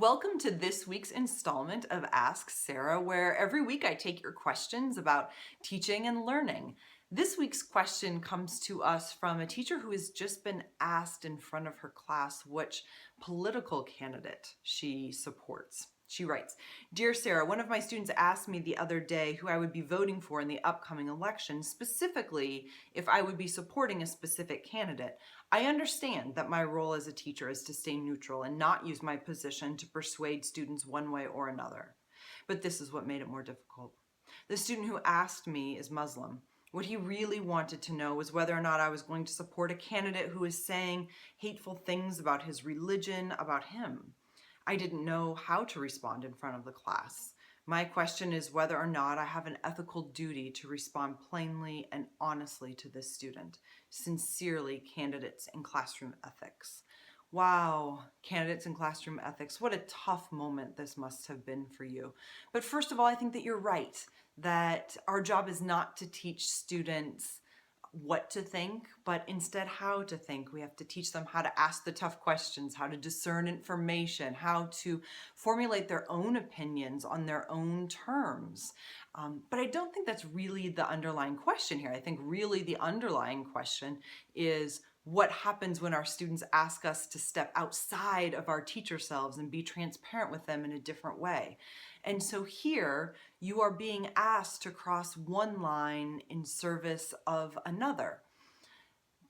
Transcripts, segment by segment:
Welcome to this week's installment of Ask Sarah, where every week I take your questions about teaching and learning. This week's question comes to us from a teacher who has just been asked in front of her class which political candidate she supports. She writes, "Dear Sarah, one of my students asked me the other day who I would be voting for in the upcoming election, specifically if I would be supporting a specific candidate. I understand that my role as a teacher is to stay neutral and not use my position to persuade students one way or another. But this is what made it more difficult. The student who asked me is Muslim. What he really wanted to know was whether or not I was going to support a candidate who is saying hateful things about his religion, about him. I didn't know how to respond in front of the class. My question is whether or not I have an ethical duty to respond plainly and honestly to this student. Sincerely, Candidates in Classroom Ethics." Wow, Candidates in Classroom Ethics, what a tough moment this must have been for you. But first of all, I think that you're right, that our job is not to teach students what to think, but instead how to think. We have to teach them how to ask the tough questions, how to discern information, how to formulate their own opinions on their own terms. But I don't think that's really the underlying question here. I think really the underlying question is what happens when our students ask us to step outside of our teacher selves and be transparent with them in a different way. And so here you are being asked to cross one line in service of another.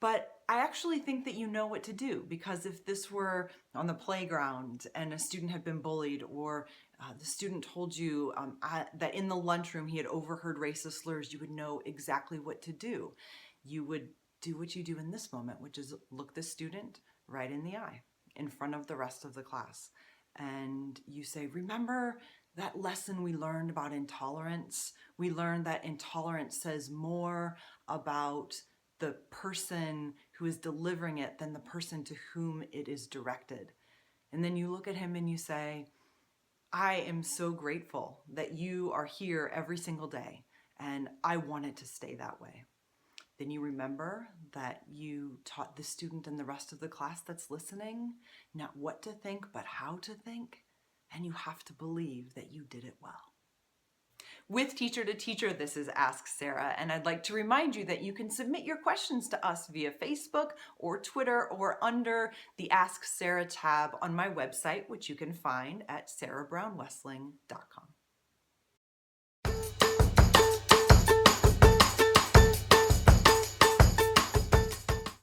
But I actually think that you know what to do, because if this were on the playground and a student had been bullied, or the student told you that in the lunchroom he had overheard racist slurs, you would know exactly what to do. You would do what you do in this moment, which is look the student right in the eye in front of the rest of the class. And you say, remember that lesson we learned about intolerance? We learned that intolerance says more about the person who is delivering it than the person to whom it is directed. And then you look at him and you say, I am so grateful that you are here every single day, and I want it to stay that way. Then you remember that you taught the student and the rest of the class that's listening not what to think, but how to think, and you have to believe that you did it well. With Teacher to Teacher, this is Ask Sarah, and I'd like to remind you that you can submit your questions to us via Facebook or Twitter or under the Ask Sarah tab on my website, which you can find at sarahbrownwesling.com.